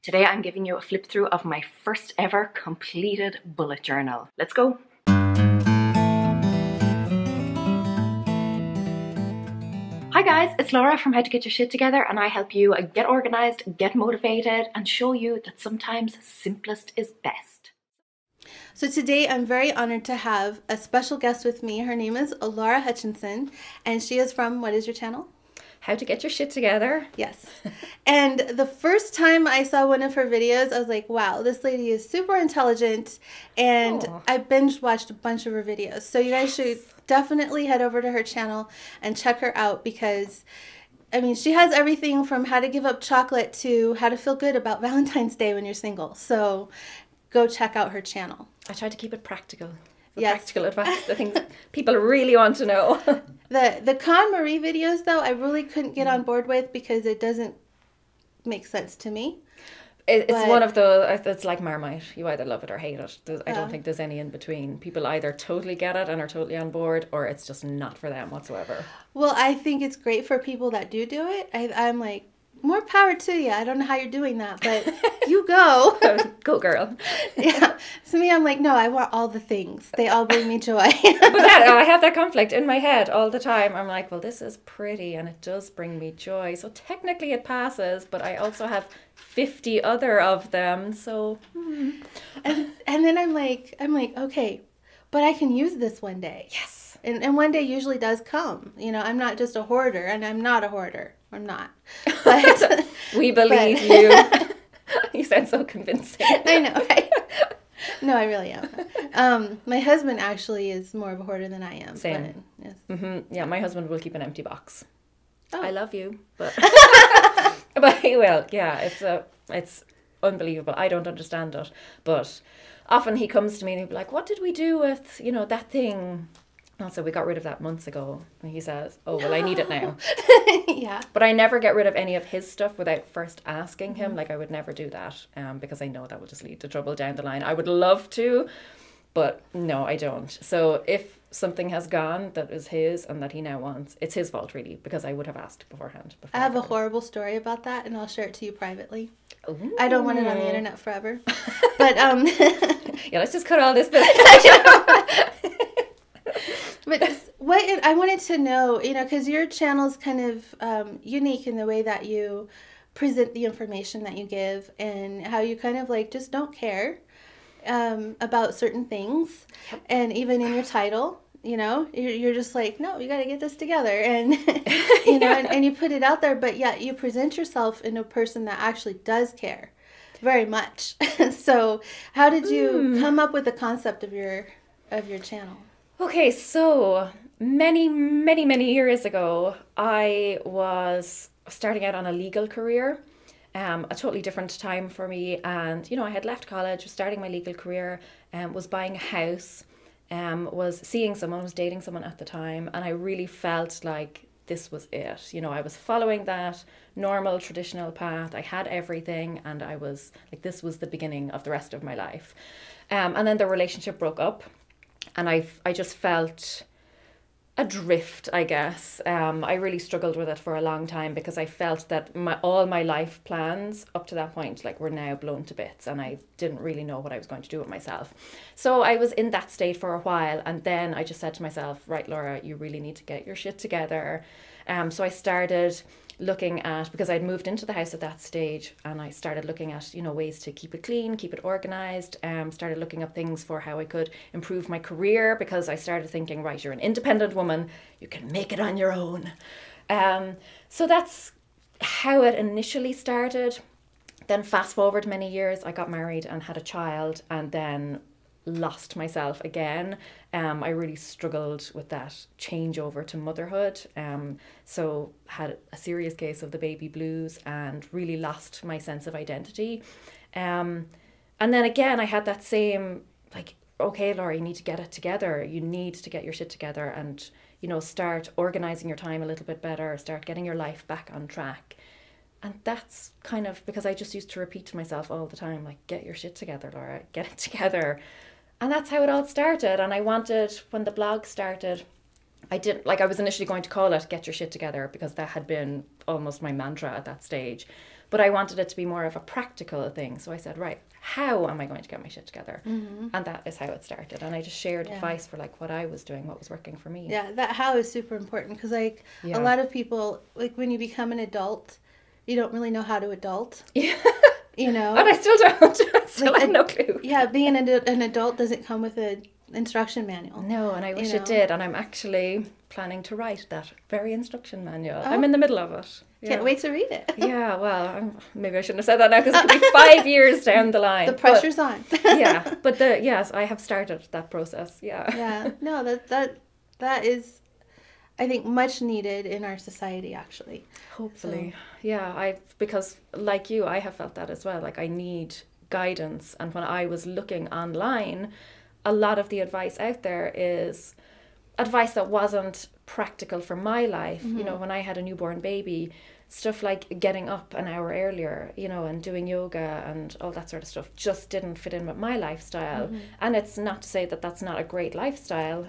Today I'm giving you a flip through of my first ever completed bullet journal. Let's go. Hi guys, it's Laura from How to Get Your Shit Together, and I help you get organized, get motivated, and show you that sometimes simplest is best. So today I'm very honored to have a special guest with me. Her name is Laura Hutchinson, and she is from, what is your channel? How to Get Your Shit Together. Yes. And the first time I saw one of her videos, I was like, wow, this lady is super intelligent. And I binge watched a bunch of her videos. So you guys should definitely head over to her channel and check her out, because I mean, she has everything from how to give up chocolate to how to feel good about Valentine's Day when you're single. So go check out her channel. I tried to keep it practical. Yes. Practical advice, the things people really want to know. The Con Marie videos, though, I really couldn't get on board with because it doesn't make sense to me. It's one of those, it's like Marmite. You either love it or hate it. I don't think there's any in between. People either totally get it and are totally on board, or it's just not for them whatsoever. Well, I think it's great for people that do it. I'm like, more power to you. I don't know how you're doing that, but you go. Go, girl. Yeah. So me, I'm like, no, I want all the things. They all bring me joy. But I have that conflict in my head all the time. I'm like, well, this is pretty and it does bring me joy. So technically it passes, but I also have 50 other of them. So. And then I'm like, okay, but I can use this one day. Yes. And one day usually does come. You know, I'm not just a hoarder, and I'm not a hoarder. I'm not. But we believe you. You sound so convincing. I know, right? No, I really am. My husband actually is more of a hoarder than I am. Same. But, yes. Yeah, my husband will keep an empty box. Oh. I love you, but but he will. Yeah, it's unbelievable. I don't understand it, but often he comes to me and he'll be like, "What did we do with that thing?" Also, we got rid of that months ago. And he says, "Oh, well, I need it now." Yeah. But I never get rid of any of his stuff without first asking him. Like, I would never do that because I know that will just lead to trouble down the line. I would love to, but no, I don't. So if something has gone that is his and that he now wants, it's his fault, really, because I would have asked beforehand. I have a horrible story about that, and I'll share it to you privately. Ooh. I don't want it on the internet forever. But yeah, let's just cut all this bit. But what I wanted to know, because your channel's kind of unique in the way that you present the information that you give, and how you kind of like just don't care about certain things. And even in your title, you're just like, no, you got to get this together, and and you put it out there, but yet you present yourself in a person that actually does care very much. So how did you come up with the concept of your channel? Okay, so many years ago, I was starting out on a legal career, a totally different time for me. And, I had left college, was starting my legal career, was buying a house, was seeing someone, was dating someone at the time. And I really felt like this was it. I was following that normal, traditional path. I had everything, and I was like, this was the beginning of the rest of my life. And then the relationship broke up. And I just felt adrift, I guess. I really struggled with it for a long time because I felt that all my life plans up to that point were now blown to bits, and I didn't really know what I was going to do with myself. So I was in that state for a while, and then I just said to myself, right, Laura, you really need to get your shit together. So I started looking at, because I'd moved into the house at that stage, and I started looking at, you know, ways to keep it clean, keep it organized, started looking up things for how I could improve my career, because I started thinking, right, you're an independent woman, you can make it on your own. So that's how it initially started. Then fast forward many years, I got married and had a child, and then lost myself again. I really struggled with that changeover to motherhood. So had a serious case of the baby blues and really lost my sense of identity. And then again, I had that same, like, okay, Laura, you need to get it together. You need to get your shit together and, you know, start organizing your time a little bit better, start getting your life back on track. And that's kind of because I just used to repeat to myself all the time, like, get your shit together, Laura, get it together. And that's how it all started. And I wanted, when the blog started, I was initially going to call it Get Your Shit Together, because that had been almost my mantra at that stage. But I wanted it to be more of a practical thing. So I said, right, how am I going to get my shit together? Mm-hmm. And that is how it started. And I just shared advice for like what I was doing, what was working for me. Yeah, that how is super important, because like a lot of people, like when you become an adult, you don't really know how to adult. Yeah. You know? And I still don't. I still have no clue. Yeah, being an adult doesn't come with an instruction manual. No, and I wish it did. And I'm actually planning to write that very instruction manual. I'm in the middle of it. Yeah. Can't wait to read it. Yeah, well, maybe I shouldn't have said that now, because it could be 5 years down the line. The pressure's on. Yeah, but yes, I have started that process. Yeah. Yeah, no, that is, I think, much needed in our society, actually. Hopefully. So. Yeah, because like you, I have felt that as well. Like, I need guidance. And when I was looking online, a lot of the advice out there is advice that wasn't practical for my life. Mm-hmm. You know, when I had a newborn baby, stuff like getting up an hour earlier, you know, and doing yoga and all that sort of stuff just didn't fit in with my lifestyle. Mm-hmm. And it's not to say that that's not a great lifestyle.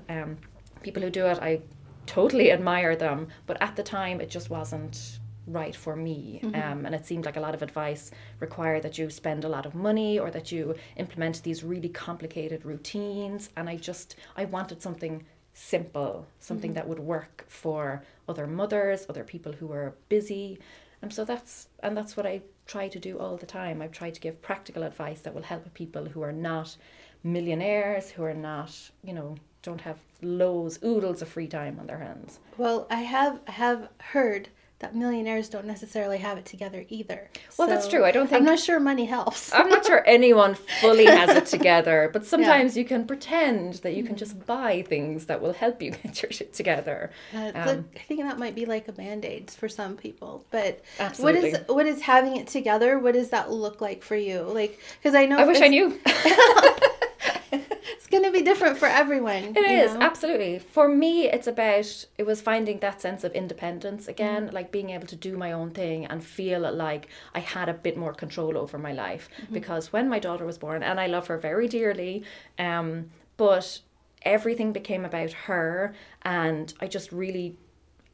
People who do it, I totally admire them, but at the time it just wasn't right for me. Mm-hmm. And it seemed like a lot of advice required that you spend a lot of money or that you implement these really complicated routines, and I wanted something simple, something that would work for other mothers, other people who are busy. And so that's what I try to do all the time. I try to give practical advice that will help people who are not millionaires, who are not, you know, don't have oodles of free time on their hands. Well, I have heard that millionaires don't necessarily have it together either. Well, so that's true. I'm not sure money helps. I'm not sure anyone fully has it together, but sometimes you can pretend that you can just buy things that will help you get your shit together. I think that might be like a Band-Aid for some people. But absolutely. What is having it together? What does that look like for you? Like, because I know I wish I knew. It's going to be different for everyone. It is, absolutely. For me, it was finding that sense of independence again, like being able to do my own thing and feel like I had a bit more control over my life. Mm-hmm. Because when my daughter was born, and I love her very dearly, but everything became about her, and I just really,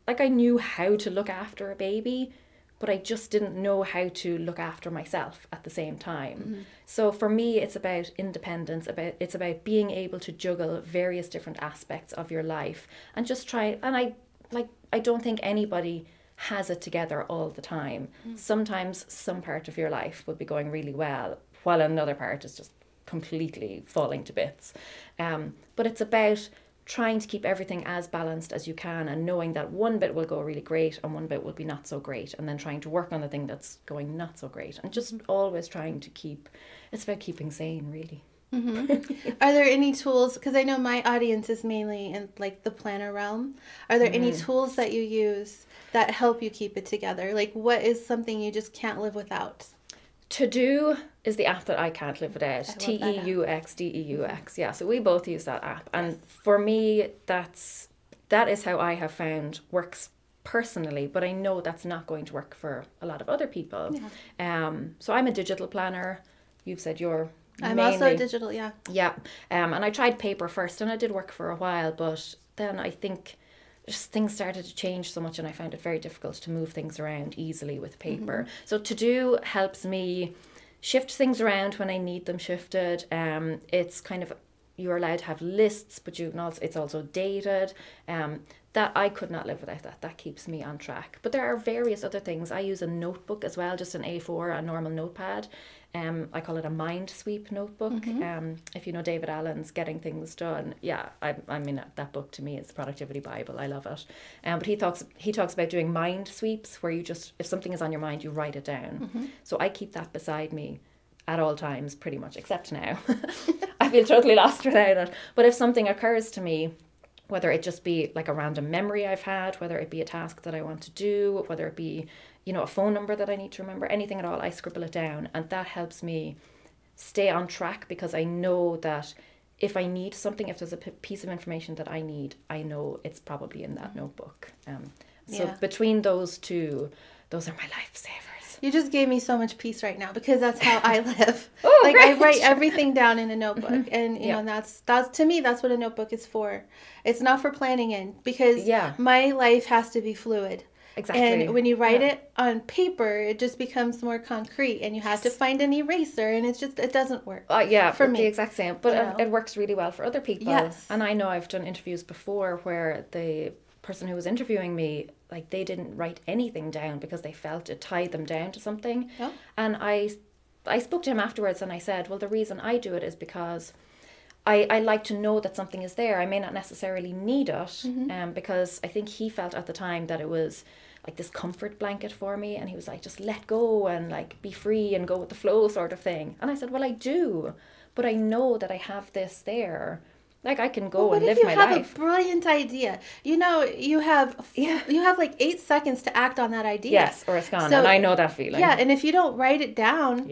like, I knew how to look after a baby, but I just didn't know how to look after myself at the same time. Mm-hmm. So for me, it's about independence, it's about being able to juggle various different aspects of your life and just try, and I don't think anybody has it together all the time. Mm-hmm. Sometimes some part of your life will be going really well, while another part is just completely falling to bits. But it's about trying to keep everything as balanced as you can, and knowing that one bit will go really great and one bit will be not so great, and then trying to work on the thing that's going not so great, and just always trying to it's about keeping sane, really. Mm-hmm. Are there any tools, because I know my audience is mainly in like the planner realm, are there any tools that you use that help you keep it together? Like, what is something you just can't live without? To Do is the app that I can't live without. TEUX. Yeah, so we both use that app. And for me, that is how I have found works personally, but I know that's not going to work for a lot of other people. Yeah. So I'm a digital planner. You've said you're I'm also digital, yeah. Yeah. And I tried paper first, and it did work for a while, but then I think just things started to change so much, and I found it very difficult to move things around easily with paper. Mm-hmm. So To Do helps me shift things around when I need them shifted. It's kind of you're allowed to have lists, but it's also dated. That I could not live without that. That keeps me on track. But there are various other things. I use a notebook as well, just an A4, a normal notepad. I call it a mind sweep notebook. If you know David Allen's Getting Things Done, yeah, I mean that book to me is the productivity Bible. I love it. But he talks about doing mind sweeps, where you just, if something is on your mind, you write it down. So I keep that beside me at all times, pretty much, except now. I feel totally lost without it. But if something occurs to me, whether it just be like a random memory I've had, whether it be a task that I want to do, whether it be, a phone number that I need to remember, anything at all, I scribble it down. And that helps me stay on track, because I know that if I need something, if there's a piece of information that I need, I know it's probably in that notebook. So between those two, those are my lifesavers. You just gave me so much peace right now, because that's how I live. Oh, like great. I write everything down in a notebook, and you know, and that's to me, that's what a notebook is for. It's not for planning in, because my life has to be fluid. Exactly. And when you write it on paper, it just becomes more concrete, and you have to find an eraser, and it doesn't work. For me, the exact same. But it works really well for other people. Yes. And I know I've done interviews before where the person who was interviewing me, like, they didn't write anything down because they felt it tied them down to something. Oh. And I spoke to him afterwards, and I said, well, the reason I do it is because I like to know that something is there. I may not necessarily need it, because I think he felt at the time that it was like this comfort blanket for me, and he was like, just let go and like be free and go with the flow sort of thing. And I said, well, I do, but I know that I have this there. Like, I can go and live my life. What if you have a brilliant idea? You have like 8 seconds to act on that idea. Yes, or it's gone. And I know that feeling. Yeah, and if you don't write it down,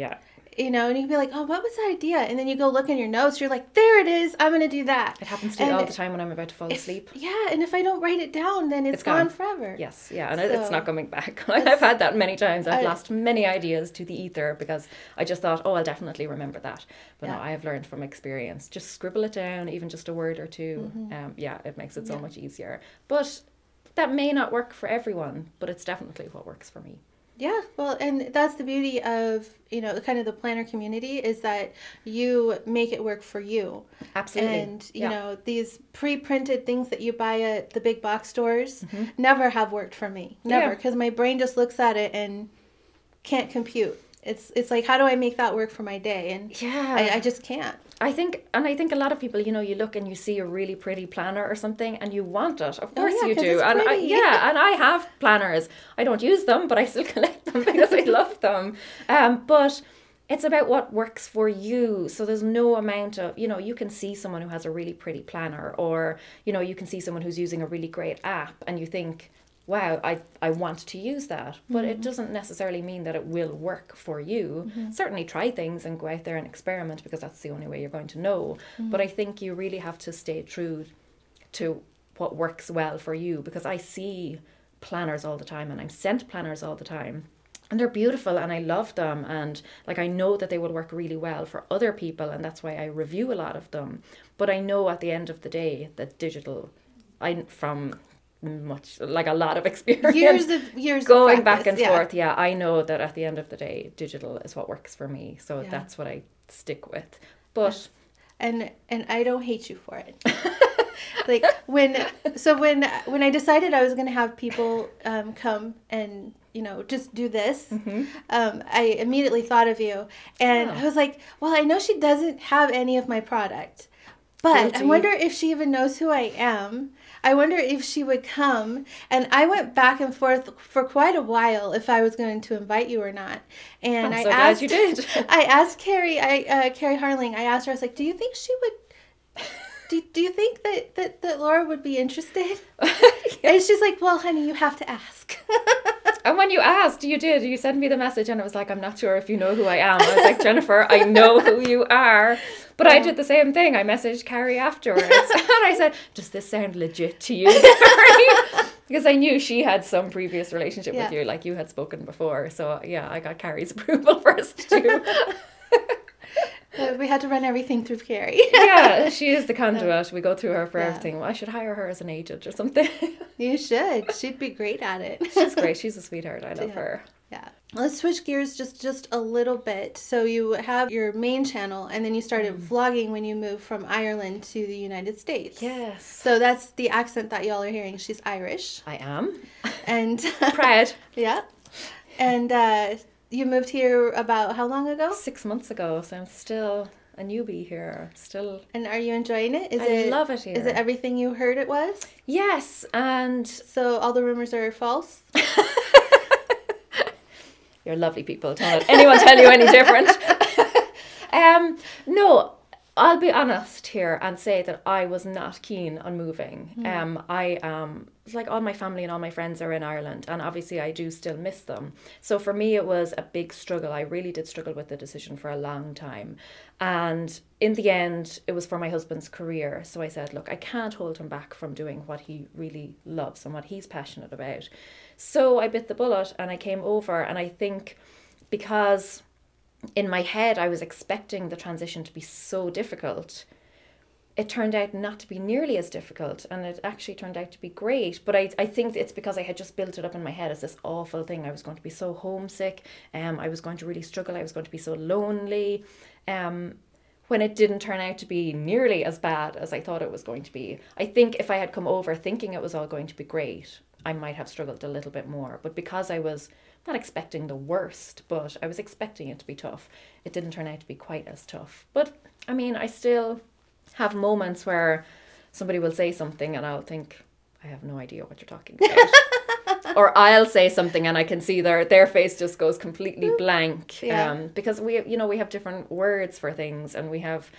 and you can be like, oh, what was that idea? And then you go look in your notes, you're like, there it is, I'm going to do that. It happens to me all the time when I'm about to fall asleep. Yeah, and if I don't write it down, then it's gone forever. Yes, and it's not coming back. I've had that many times. I've lost many ideas to the ether because I just thought, oh, I'll definitely remember that. But no, I have learned from experience. Just scribble it down, even just a word or two. It makes it so much easier. But that may not work for everyone, but it's definitely what works for me. Yeah, well, and that's the beauty of, kind of the planner community, is that you make it work for you. Absolutely. And, these pre-printed things that you buy at the big box stores never have worked for me. Never, because my brain just looks at it and can't compute. It's like, how do I make that work for my day? And I just can't. I think a lot of people, you look and you see a really pretty planner or something and you want it. Of course you do. And and I have planners. I don't use them, but I still collect them because I love them. But it's about what works for you. So there's no amount of, you can see someone who has a really pretty planner, or, you can see someone who's using a really great app and you think, wow, I want to use that. But it doesn't necessarily mean that it will work for you. Certainly try things and go out there and experiment, because that's the only way you're going to know. But I think you really have to stay true to what works well for you, because I see planners all the time and I'm sent planners all the time. And they're beautiful and I love them, and like I know that they will work really well for other people, and that's why I review a lot of them. But I know at the end of the day that digital, from much, like a lot of experience, years going of practice, back and forth, I know that at the end of the day digital is what works for me, so that's what I stick with. But and I don't hate you for it. Like when I decided I was going to have people come and just do this, I immediately thought of you, and I was like, well, I know she doesn't have any of my product, but I wonder if she even knows who I am. I wonder if she would come. And I went back and forth for quite a while if I was going to invite you or not. And I'm so glad you did. I asked Carrie Harling, I asked her, I was like, do you think she would, do you think that Laura would be interested? And she's like, well, honey, you have to ask. And when you asked, you sent me the message, and it was like, I'm not sure if you know who I am. I was like, Jennifer, I know who you are. But I did the same thing. I messaged Carrie afterwards, and I said, does this sound legit to you, Carrie? Because I knew she had some previous relationship with you, like you had spoken before. So I got Carrie's approval first too. We had to run everything through Carrie. Yeah, she is the conduit. We go through her for everything. Well, I should hire her as an agent or something. You should. She'd be great at it. She's great. She's a sweetheart. I love her. Yeah. let's switch gears just a little bit. So you have your main channel, and then you started vlogging when you moved from Ireland to the United States. Yes. So that's the accent that y'all are hearing. She's Irish. I am. And Proud. yeah. And you moved here about how long ago? 6 months ago, so I'm still a newbie here. Still. And are you enjoying it? I love it here. Is it everything you heard it was? Yes, and So all the rumors are false? You're lovely people. Don't let anyone tell you any different. No, I'll be honest here and say that I was not keen on moving. Like all my family and all my friends are in Ireland, and obviously I do still miss them. So for me, it was a big struggle. I really did struggle with the decision for a long time. And in the end, it was for my husband's career. So I said, look, I can't hold him back from doing what he really loves and what he's passionate about. So I bit the bullet and I came over, and I think because in my head I was expecting the transition to be so difficult, it turned out not to be nearly as difficult, and it actually turned out to be great. But I think it's because I had just built it up in my head as this awful thing. I was going to be so homesick, I was going to really struggle, I was going to be so lonely, when it didn't turn out to be nearly as bad as I thought it was going to be. I think if I had come over thinking it was all going to be great, I might have struggled a little bit more. But because I was not expecting the worst, but I was expecting it to be tough, it didn't turn out to be quite as tough. But I mean, I still have moments where somebody will say something and I'll think, I have no idea what you're talking about. Or I'll say something and I can see their face just goes completely blank. Yeah. Because we have different words for things, and we have,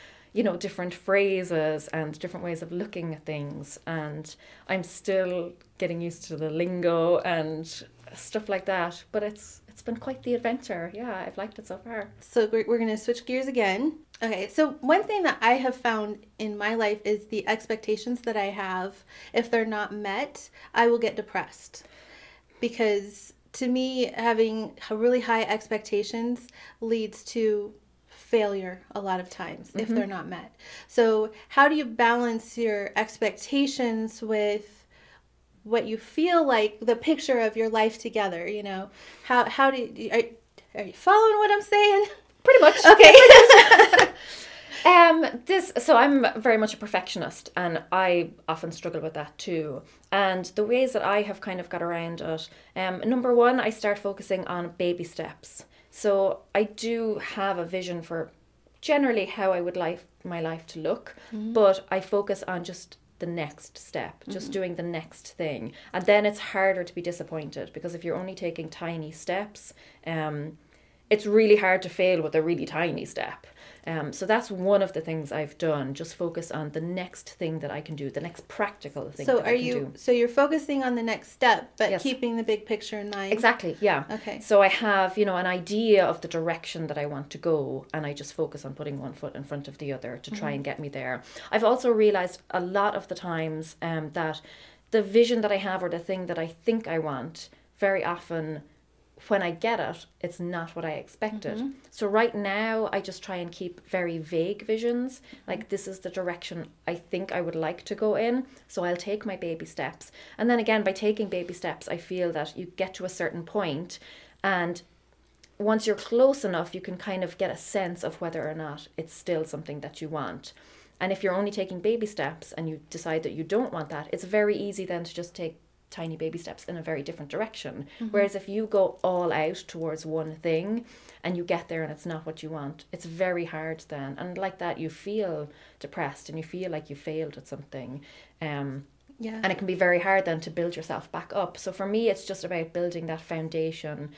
different phrases and different ways of looking at things. And I'm still getting used to the lingo and stuff like that. But it's been quite the adventure. Yeah, I've liked it so far. So we're going to switch gears again. Okay, so one thing that I have found in my life is the expectations that I have. If they're not met, I will get depressed. Because to me, having really high expectations leads to failure a lot of times if they're not met. So how do you balance your expectations with what you feel like the picture of your life together? How do you, are you following what I'm saying? Pretty much. Okay. So I'm very much a perfectionist, and I often struggle with that too. And the ways that I have kind of got around it, number one, I start focusing on baby steps. So I do have a vision for generally how I would like my life to look, but I focus on just the next step, just doing the next thing. And then it's harder to be disappointed, because if you're only taking tiny steps, it's really hard to fail with a really tiny step. So that's one of the things I've done, just focus on the next thing that I can do, the next practical thing that I can do. So you're focusing on the next step, but Yes. keeping the big picture in mind? Exactly, yeah. Okay. So I have, an idea of the direction that I want to go, and I just focus on putting one foot in front of the other to try and get me there. I've also realized a lot of the times that the vision that I have, or the thing that I think I want, very often when I get it, it's not what I expected. So right now, I just try and keep very vague visions. Like, this is the direction I think I would like to go in. So I'll take my baby steps. And then again, by taking baby steps, I feel that you get to a certain point, and once you're close enough, you can kind of get a sense of whether or not it's still something that you want. And if you're only taking baby steps and you decide that you don't want that, it's very easy then to just take tiny baby steps in a very different direction. Whereas if you go all out towards one thing and you get there and it's not what you want, it's very hard then. And like that, you feel depressed and you feel like you failed at something. And it can be very hard then to build yourself back up. So for me, it's just about building that foundation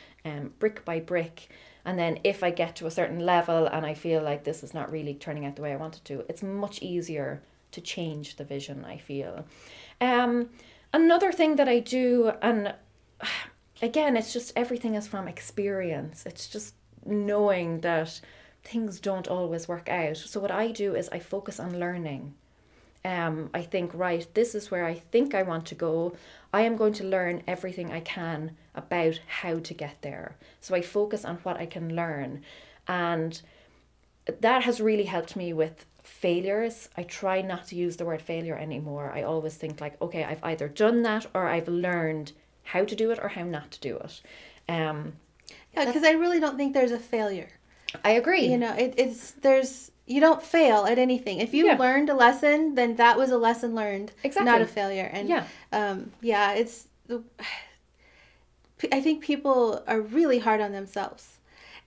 brick by brick. And then if I get to a certain level and I feel like this is not really turning out the way I want it to, it's much easier to change the vision, I feel. Another thing that I do, and again, it's just everything is from experience. It's just knowing that things don't always work out. So what I do is I focus on learning. I think, right, this is where I think I want to go. I am going to learn everything I can about how to get there. So I focus on what I can learn. And that has really helped me with failures. I try not to use the word failure anymore. I always think like, okay, I've either done that or I've learned how to do it or how not to do it. Yeah, because I really don't think there's a failure. I agree. You know, you don't fail at anything. If you learned a lesson, then that was a lesson learned, not a failure. And I think people are really hard on themselves.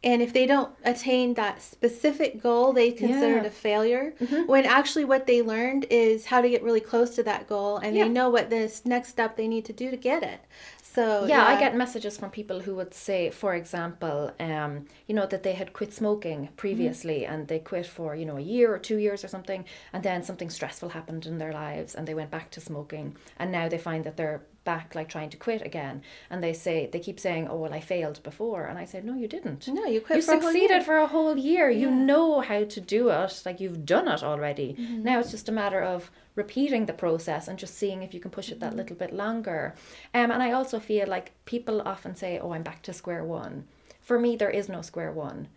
And if they don't attain that specific goal, they consider it a failure. When actually what they learned is how to get really close to that goal, and they know what this next step they need to do to get it. So I get messages from people who would say, for example, that they had quit smoking previously and they quit for, a year or 2 years or something, and then something stressful happened in their lives and they went back to smoking, and now they find that they're back like trying to quit again, and they keep saying, oh well, I failed before, and I said, no, you didn't. No, you quit. You succeeded for a whole year. You know how to do it, like you've done it already. Now it's just a matter of repeating the process and just seeing if you can push it that little bit longer. And I also feel like people often say, oh, I'm back to square one. For me, there is no square one.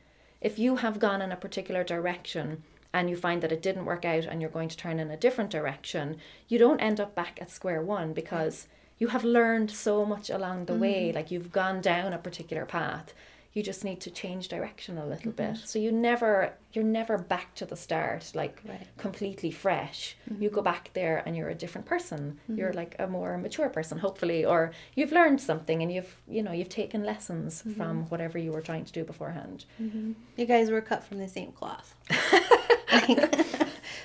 If you have gone in a particular direction and you find that it didn't work out and you're going to turn in a different direction, you don't end up back at square one, because you have learned so much along the way. Like you've gone down a particular path. You just need to change direction a little bit. So you're never back to the start, like completely fresh. You go back there and you're a different person. You're like a more mature person, hopefully, or you've learned something and you've taken lessons from whatever you were trying to do beforehand. You guys were cut from the same cloth.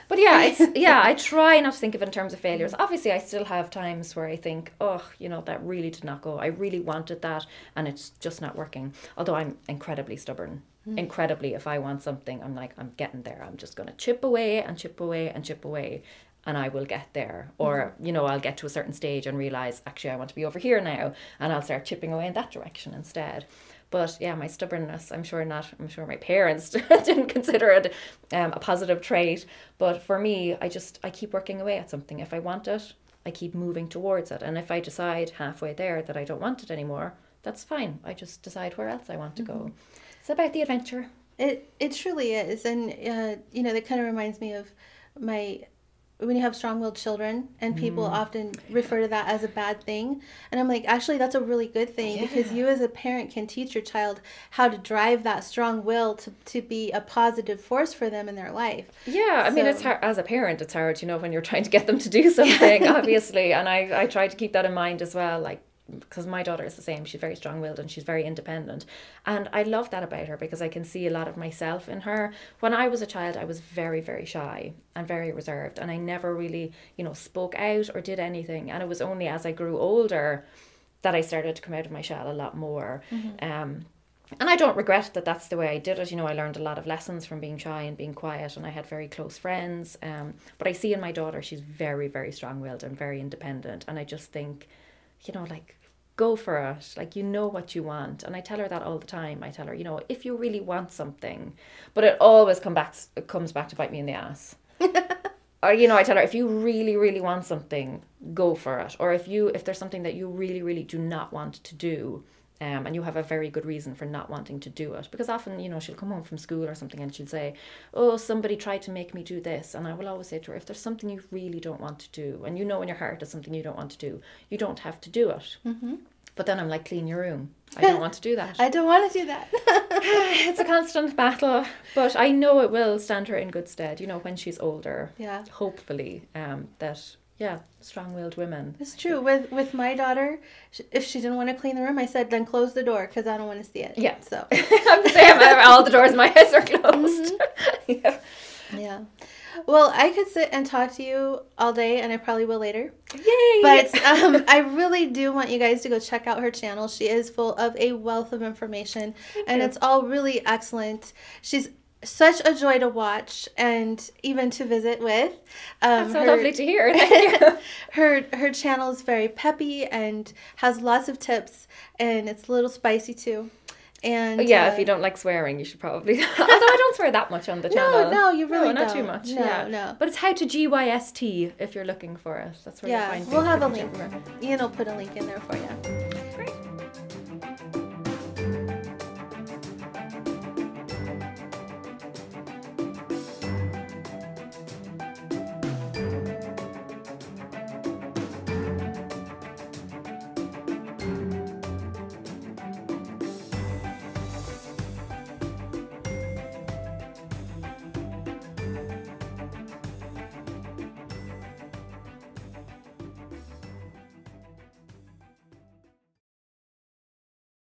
But I try not to think of it in terms of failures. Obviously, I still have times where I think, oh, that really did not go. I really wanted that and it's just not working. Although I'm incredibly stubborn. Incredibly, if I want something, I'm like, I'm getting there. I'm just going to chip away and chip away and chip away, and I will get there. Or, I'll get to a certain stage and realize, actually, I want to be over here now, and I'll start chipping away in that direction instead. But yeah, my stubbornness, I'm sure my parents didn't consider it a positive trait. But for me, I keep working away at something. If I want it, I keep moving towards it. And if I decide halfway there that I don't want it anymore, that's fine. I just decide where else I want to go. It's about the adventure. It truly is. And, that kind of reminds me of when you have strong-willed children, and people often refer to that as a bad thing. And I'm like, actually, that's a really good thing, because you as a parent can teach your child how to drive that strong will to be a positive force for them in their life. Yeah, I mean, it's hard, as a parent, it's hard, when you're trying to get them to do something, obviously. And I try to keep that in mind as well, like, because my daughter is the same. She's very strong-willed and she's very independent, and I love that about her, because I can see a lot of myself in her. When I was a child, I was very, very shy and very reserved, and I never really spoke out or did anything. And it was only as I grew older that I started to come out of my shell a lot more. And I don't regret that that's the way I did it. I learned a lot of lessons from being shy and being quiet, and I had very close friends, but I see in my daughter, she's very, very strong-willed and very independent, and I just think, like, go for it. Like, what you want. And I tell her that all the time. I tell her, if you really want something, but it always comes back to bite me in the ass. Or, I tell her, if you really, really want something, go for it. Or if there's something that you really, really do not want to do, and you have a very good reason for not wanting to do it. Because often, she'll come home from school or something and she'll say, oh, somebody tried to make me do this. And I will always say to her, if there's something you really don't want to do, and in your heart it's something you don't want to do, you don't have to do it. But then I'm like, clean your room. I don't want to do that. I don't want to do that. It's a constant battle, but I know it will stand her in good stead, when she's older. Yeah. Hopefully, strong-willed women. It's true. With my daughter, if she didn't want to clean the room, I said, then close the door, because I don't want to see it. Yeah. So I'm the same. All the doors in my house are closed. Yeah. Well, I could sit and talk to you all day, and I probably will later. Yay! But I really do want you guys to go check out her channel. She is full of a wealth of information, and it's all really excellent. She's such a joy to watch and even to visit with. That's so lovely to hear. Thank you. Her channel is very peppy and has lots of tips, and it's a little spicy too. And if you don't like swearing, you should probably. Although I don't swear that much on the channel. No, you really don't. Not too much. No. But it's how to GYST if you're looking for it. That's where you'll find it. We'll have a link. Ian will put a link in there for you.